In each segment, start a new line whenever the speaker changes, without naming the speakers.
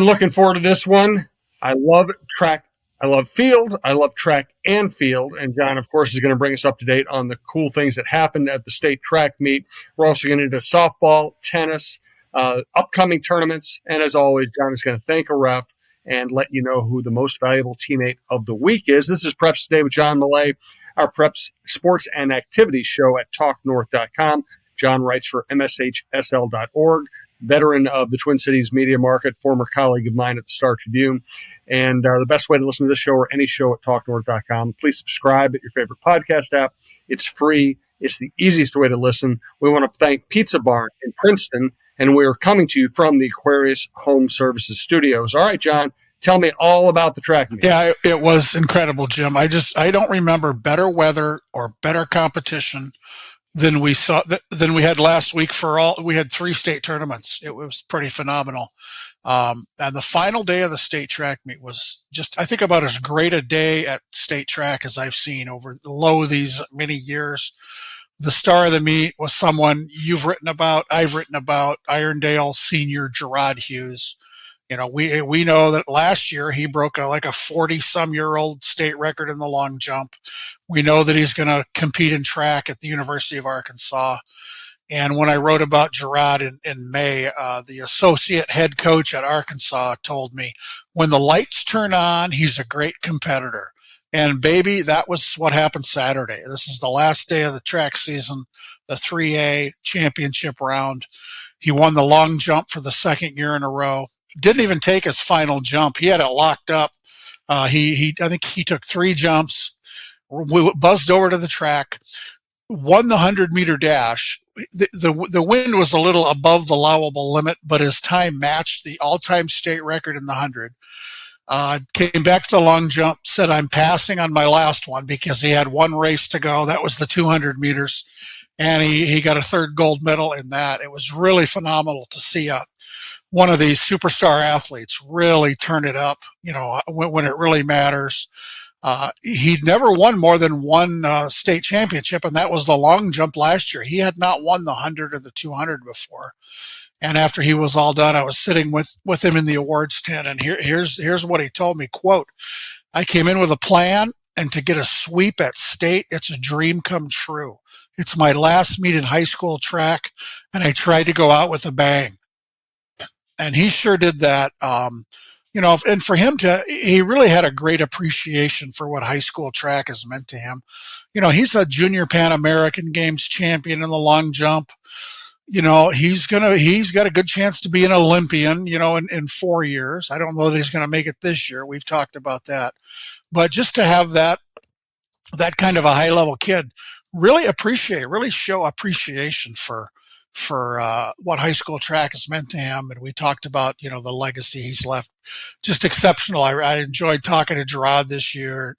been looking forward to this one. I love track. I love field. I love track and field. And John, of course, is going to bring us up to date on the cool things that happened at the state track meet. We're also going to do softball, tennis, upcoming tournaments. And as always, John is going to thank a ref and let you know who the most valuable teammate of the week is. This is Preps Today with John Millea, our Preps sports and activities show at talknorth.com. John writes for MSHSL.org. Veteran of the Twin Cities media market, former colleague of mine at the Star Tribune. And the best way to listen to this show or any show at talknorth.com, please subscribe at your favorite podcast app. It's free. It's the easiest way to listen. We want to thank Pizza Barn in Princeton, and we're coming to you from the Aquarius Home Services Studios. All right, John, tell me all about the track meet.
Yeah, it was incredible, Jim. I don't remember better weather or better competition than we had last week. We had 3 state tournaments. It was pretty phenomenal. And the final day of the state track meet was just, I think, about as great a day at state track as I've seen over these many years. The star of the meet was someone you've written about, I've written about, Irondale senior Gerard Hughes. You know, we know that last year he broke a 40-some-year-old state record in the long jump. We know that he's going to compete in track at the University of Arkansas. And when I wrote about Gerard in May, the associate head coach at Arkansas told me, when the lights turn on, he's a great competitor. And baby, that was what happened Saturday. This is the last day of the track season, the 3A championship round. He won the long jump for the second year in a row. Didn't even take his final jump. He had it locked up. I think he took 3 jumps, buzzed over to the track, won the 100-meter dash. The wind was a little above the allowable limit, but his time matched the all-time state record in the 100. Came back to the long jump, said, I'm passing on my last one because he had 1 race to go. That was the 200 meters. And he got a 3rd gold medal in that. It was really phenomenal to see one of these superstar athletes really turn it up, when it really matters. He'd never won more than 1 state championship, and that was the long jump last year. He had not won the 100 or the 200 before. And after he was all done, I was sitting with him in the awards tent, and here's what he told me, quote, I came in with a plan, and to get a sweep at state, it's a dream come true. It's my last meet in high school track, and I tried to go out with a bang. And he sure did that. And for him he really had a great appreciation for what high school track has meant to him. He's a junior Pan American Games champion in the long jump. He's got a good chance to be an Olympian, in 4 years. I don't know that he's going to make it this year. We've talked about that. But just to have that kind of a high level kid really show appreciation for what high school track has meant to him. And we talked about, the legacy he's left. Just exceptional. I enjoyed talking to Gerard this year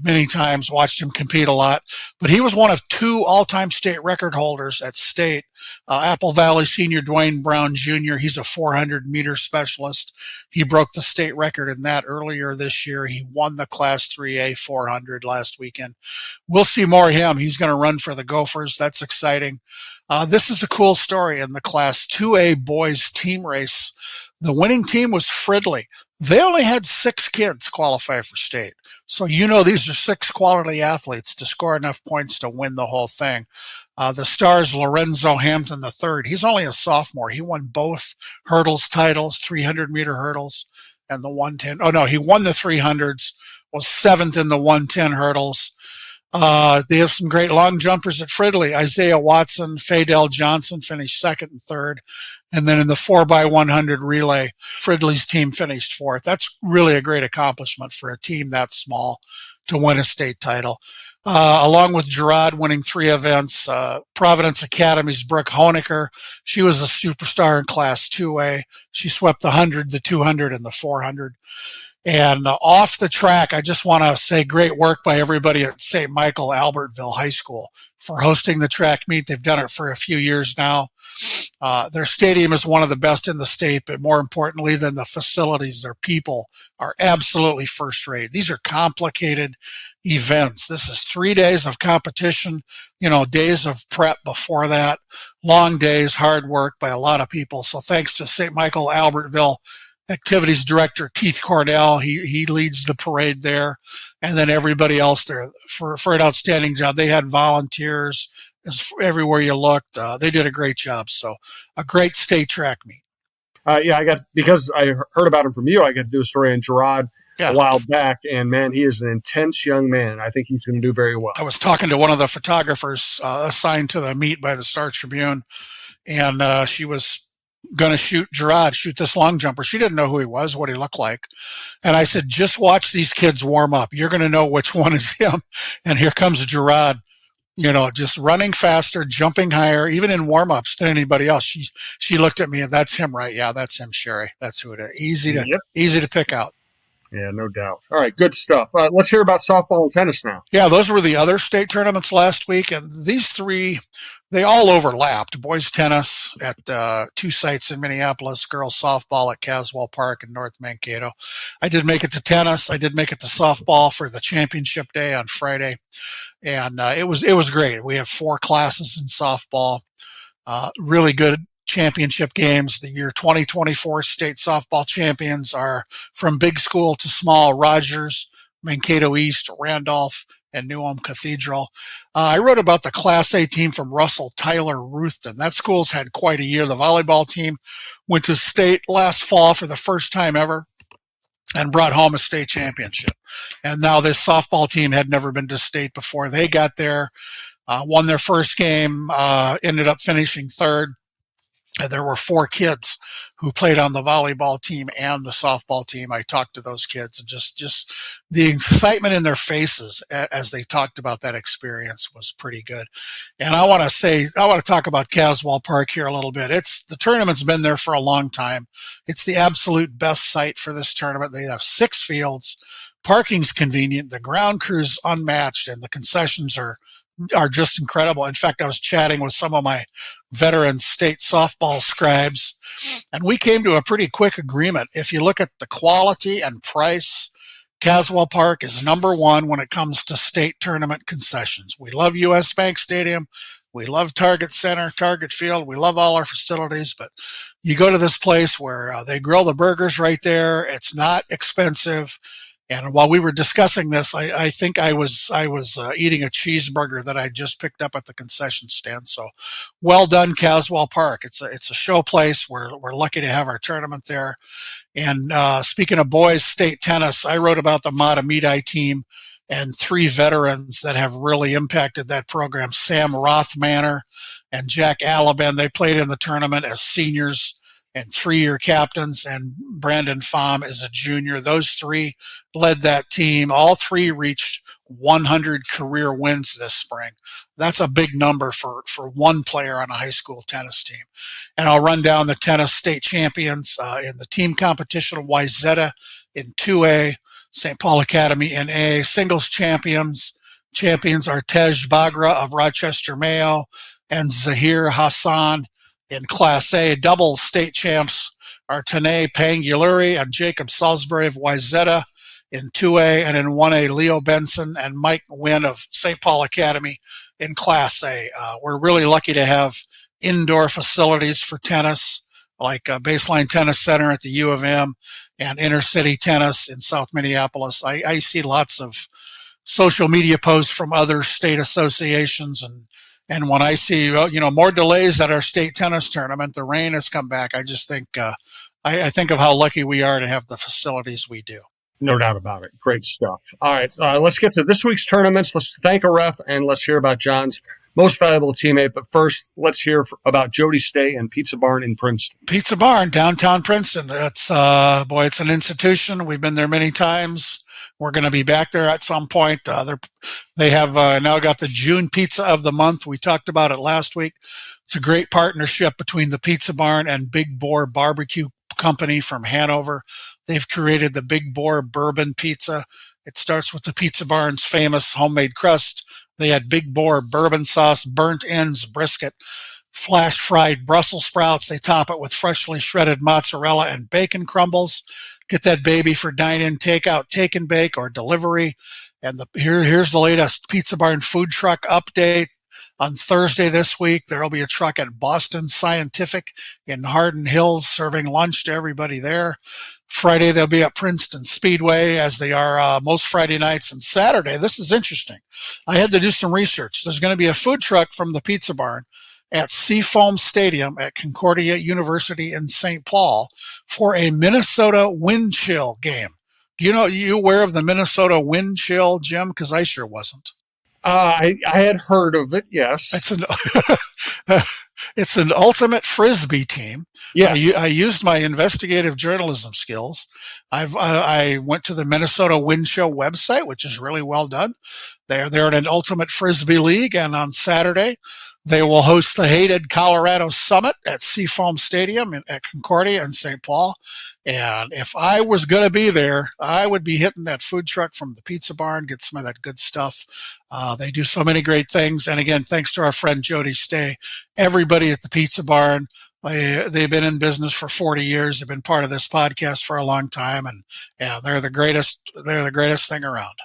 many times, watched him compete a lot. But he was one of 2 all-time state record holders at state. Apple Valley senior Dwayne Brown Jr., he's a 400-meter specialist. He broke the state record in that earlier this year. He won the Class 3A 400 last weekend. We'll see more of him. He's going to run for the Gophers. That's exciting. This is a cool story in the Class 2A boys team race. The winning team was Fridley. They only had 6 kids qualify for state. So these are 6 quality athletes to score enough points to win the whole thing. The star's Lorenzo Hampton III. He's only a sophomore. He won both hurdles titles, 300-meter hurdles and the 110. Oh, no, he won the 300s, was 7th in the 110 hurdles. They have some great long jumpers at Fridley. Isaiah Watson, Fadel Johnson finished 2nd and 3rd. And then in the 4x100 relay, Fridley's team finished 4th. That's really a great accomplishment for a team that small to win a state title. Along with Gerard winning 3 events, Providence Academy's Brooke Honecker, she was a superstar in Class 2A. She swept the 100, the 200, and the 400. And off the track, I just want to say great work by everybody at St. Michael Albertville High School for hosting the track meet. They've done it for a few years now. Their stadium is one of the best in the state, but more importantly than the facilities, their people are absolutely first rate. These are complicated events. This is 3 days of competition, days of prep before that, long days, hard work by a lot of people. So thanks to St. Michael Albertville activities director Keith Cornell. He leads the parade there, and then everybody else there for an outstanding job. They had volunteers everywhere you looked. They did a great job. So a great state track meet.
Because I heard about him from you, I got to do a story on Gerard a while back, and man, he is an intense young man. I think he's going to do very well.
I was talking to one of the photographers assigned to the meet by the Star Tribune, and she was going to shoot this long jumper. She didn't know who he was, what he looked like. And I said, just watch these kids warm up. You're going to know which one is him. And here comes Gerard, just running faster, jumping higher, even in warm-ups than anybody else. She looked at me, and that's him, right? Yeah, that's him, Sherry. That's who it is. Easy to pick out.
Yeah, no doubt. All right, good stuff. Let's hear about softball and tennis now.
Yeah, those were the other state tournaments last week, and these three, they all overlapped. Boys tennis at 2 sites in Minneapolis, girls softball at Caswell Park in North Mankato. I did make it to tennis. I did make it to softball for the championship day on Friday, and it was great. We have 4 classes in softball, really good championship games. The year 2024 state softball champions are from big school to small: Rogers, Mankato East, Randolph, and New Ulm Cathedral. I wrote about the Class A team from Russell, Tyler, Ruthven. That school's had quite a year. The volleyball team went to state last fall for the first time ever and brought home a state championship. And now this softball team had never been to state before. They got there, won their first game, ended up finishing third. And there were 4 kids who played on the volleyball team and the softball team. I talked to those kids, and just the excitement in their faces as they talked about that experience was pretty good. And I want to talk about Caswell Park here a little bit. The tournament's been there for a long time. It's the absolute best site for this tournament. They have 6 fields. Parking's convenient. The ground crew's unmatched, and the concessions are just incredible. In fact, I was chatting with some of my veteran state softball scribes, and we came to a pretty quick agreement. If you look at the quality and price, Caswell Park is number 1 when it comes to state tournament concessions. We love US Bank Stadium. We love Target Center, Target Field. We love all our facilities, but you go to this place where they grill the burgers right there. It's not expensive. And while we were discussing this, I think I was eating a cheeseburger that I just picked up at the concession stand. So, well done, Caswell Park. It's a show place. We're lucky to have our tournament there. And speaking of boys state tennis, I wrote about the Matamidi team and 3 veterans that have really impacted that program: Sam Rothmanner and Jack Alabin. They played in the tournament as seniors and 3-year captains, and Brandon Pham is a junior. Those 3 led that team. All 3 reached 100 career wins this spring. That's a big number for one player on a high school tennis team. And I'll run down the tennis state champions in the team competition: Wayzata in 2A, St. Paul Academy in A. Singles champions are Tej Bagra of Rochester Mayo and Zahir Hassan in Class A. Doubles state champs are Tanae Panguluri and Jacob Salisbury of Wayzata in 2A, and in 1A, Leo Benson and Mike Wynn of St. Paul Academy in Class A. We're really lucky to have indoor facilities for tennis, like Baseline Tennis Center at the U of M and Intercity Tennis in South Minneapolis. I see lots of social media posts from other state associations, and when I see more delays at our state tennis tournament, the rain has come back. I just think I think of how lucky we are to have the facilities we do.
No doubt about it. Great stuff. All right, let's get to this week's tournaments. Let's thank a ref, and let's hear about John's most valuable teammate. But first, let's hear about Jody Stay and Pizza Barn in Princeton.
Pizza Barn, downtown Princeton. It's it's an institution. We've been there many times. We're going to be back there at some point. They have now got the June Pizza of the Month. We talked about it last week. It's a great partnership between the Pizza Barn and Big Boar Barbecue Company from Hanover. They've created the Big Boar Bourbon Pizza. It starts with the Pizza Barn's famous homemade crust. They had Big Boar bourbon sauce, burnt ends, brisket, flash fried Brussels sprouts. They top it with freshly shredded mozzarella and bacon crumbles. Get that baby for dine-in, takeout, take and bake, or delivery. And here's the latest Pizza Barn food truck update. On Thursday this week, there will be a truck at Boston Scientific in Hardin Hills serving lunch to everybody there. Friday, they'll be at Princeton Speedway, as they are most Friday nights. And Saturday, this is interesting. I had to do some research. There's going to be a food truck from the Pizza Barn at Seafoam Stadium at Concordia University in St. Paul for a Minnesota wind chill game. You aware of the Minnesota wind chill, Jim? Because I sure wasn't.
I had heard of it, yes.
It's an ultimate Frisbee team.
Yes.
I used my investigative journalism skills. I went to the Minnesota Wind Show website, which is really well done. They're in an ultimate Frisbee league, and on Saturday, they will host the hated Colorado Summit at Seafoam Stadium at Concordia in St. Paul. And if I was going to be there, I would be hitting that food truck from the Pizza Barn, get some of that good stuff. They do so many great things. And again, thanks to our friend Jody Stay, everybody at the Pizza Barn, they've been in business for 40 years. They've been part of this podcast for a long time. And yeah, they're the greatest thing around.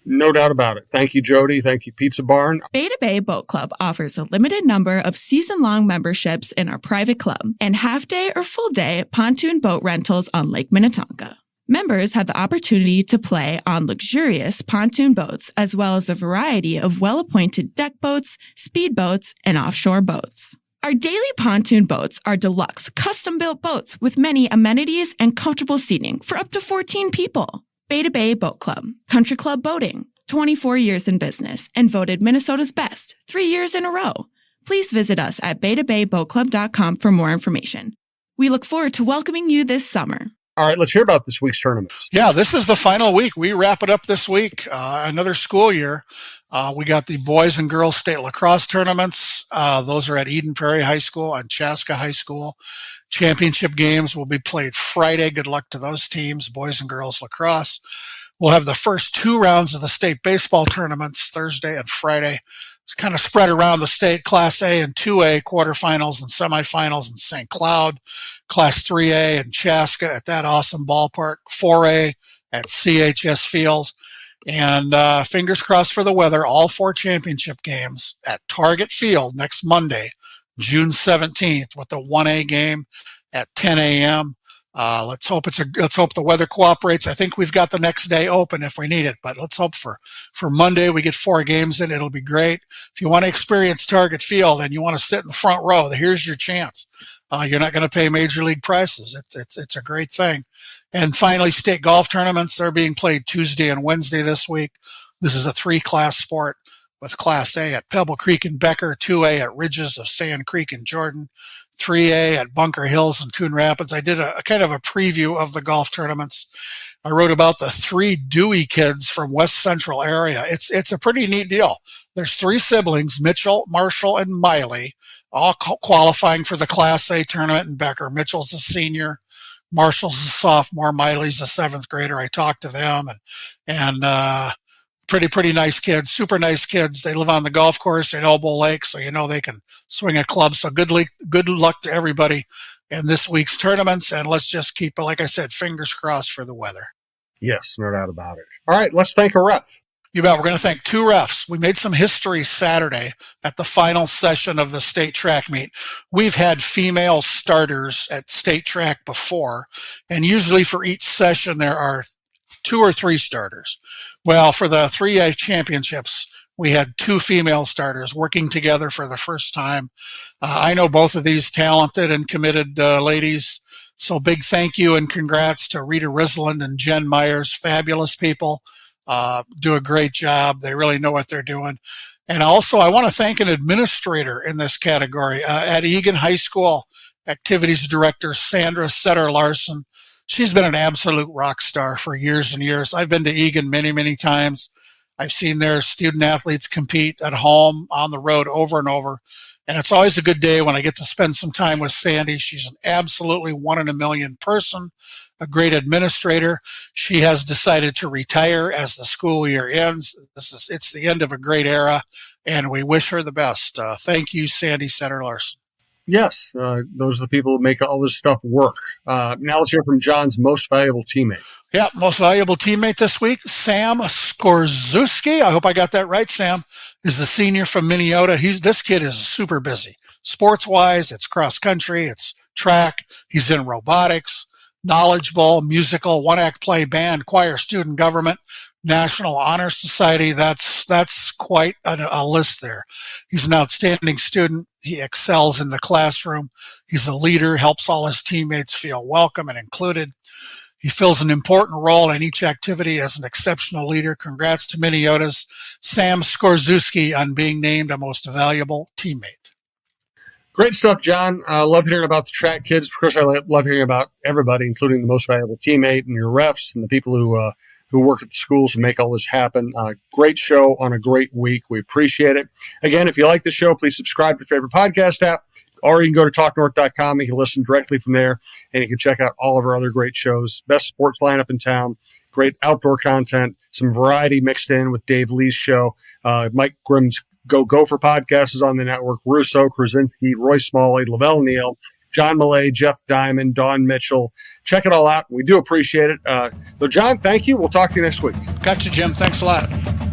No doubt about it. Thank you, Jody. Thank you, Pizza Barn.
Beta Bay Boat Club offers a limited number of season-long memberships in our private club and half-day or full-day pontoon boat rentals on Lake Minnetonka. Members have the opportunity to play on luxurious pontoon boats as well as a variety of well-appointed deck boats, speedboats, and offshore boats. Our daily pontoon boats are deluxe, custom-built boats with many amenities and comfortable seating for up to 14 people. Beta Bay Boat Club, Country Club Boating, 24 years in business and voted Minnesota's best 3 years in a row. Please visit us at betabayboatclub.com for more information. We look forward to welcoming you this summer.
All right, let's hear about this week's tournaments.
Yeah, this is the final week. We wrap it up this week, another school year. We got the boys and girls state lacrosse tournaments. Those are at Eden Prairie High School and Chaska High School. Championship games will be played Friday. Good luck to those teams, boys and girls lacrosse. We'll have the first 2 rounds of the state baseball tournaments Thursday and Friday. It's kind of spread around the state. Class A and 2A quarterfinals and semifinals in St. Cloud. Class 3A in Chaska at that awesome ballpark. 4A at CHS Field. And fingers crossed for the weather, all 4 championship games at Target Field next Monday, June 17th, with the 1A game at 10 a.m. Let's hope the weather cooperates. I think we've got the next day open if we need it, but let's hope for Monday we get 4 games in. It'll be great. If you want to experience Target Field and you want to sit in the front row, here's your chance. You're not going to pay major league prices. It's a great thing. And finally, state golf tournaments are being played Tuesday and Wednesday this week. This is a 3-class sport, with Class A at Pebble Creek and Becker, 2A at Ridges of Sand Creek and Jordan, 3A at Bunker Hills and Coon Rapids. I did a kind of a preview of the golf tournaments. I wrote about the 3 Dewey kids from West Central area. It's a pretty neat deal. There's 3 siblings, Mitchell, Marshall, and Miley, all qualifying for the Class A tournament in Becker. Mitchell's a senior, Marshall's a sophomore, Miley's a 7th grader. I talked to them and pretty nice kids, super nice kids. They live on the golf course at Elbow Lake, so they can swing a club. So good luck to everybody in this week's tournaments, and let's just keep, like I said, fingers crossed for the weather.
Yes, no doubt about it. All right, let's thank a ref.
You bet. We're going to thank 2 refs. We made some history Saturday at the final session of the state track meet. We've had female starters at state track before, and usually for each session there are 2 or 3 starters. Well, for the 3A championships, we had 2 female starters working together for the first time. I know both of these talented and committed ladies, so big thank you and congrats to Rita Risland and Jen Myers, fabulous people. Do a great job. They really know what they're doing. And also, I want to thank an administrator in this category. At Egan High School, Activities Director Sandra Setter Larson. She's been an absolute rock star for years and years. I've been to Egan many, many times. I've seen their student athletes compete at home, on the road, over and over. And it's always a good day when I get to spend some time with Sandy. She's an absolutely 1 in a million person, a great administrator. She has decided to retire as the school year ends. It's the end of a great era, and we wish her the best. Thank you, Sandy Setter Larson.
Yes, those are the people who make all this stuff work. Now let's hear from John's most valuable teammate.
Yeah, most valuable teammate this week, Sam Skorzuski. I hope I got that right. Sam is the senior from Minnesota. This kid is super busy. Sports-wise, it's cross-country, it's track. He's in robotics, knowledgeable, musical, one-act play, band, choir, student government, National Honor Society. That's quite a list there. He's an outstanding student. He excels in the classroom. He's a leader, helps all his teammates feel welcome and included. He fills an important role in each activity as an exceptional leader. Congrats to Minnesota's Sam Skorzuski on being named a most valuable teammate.
Great stuff, John. I love hearing about the track kids. Of course, I love hearing about everybody, including the most valuable teammate and your refs and the people who work at the schools and make all this happen. Great show on a great week. We appreciate it. Again, if you like the show, please subscribe to your favorite podcast app. Or you can go to talknorth.com. You can listen directly from there, and you can check out all of our other great shows. Best sports lineup in town, great outdoor content, some variety mixed in with Dave Lee's show. Mike Grimm's Go Gopher podcast is on the network. Russo, Krasinski, Roy Smalley, Lavelle Neal, John Millea, Jeff Diamond, Don Mitchell. Check it all out. We do appreciate it. So, John, thank you. We'll talk to you next week.
Gotcha, Jim. Thanks a lot.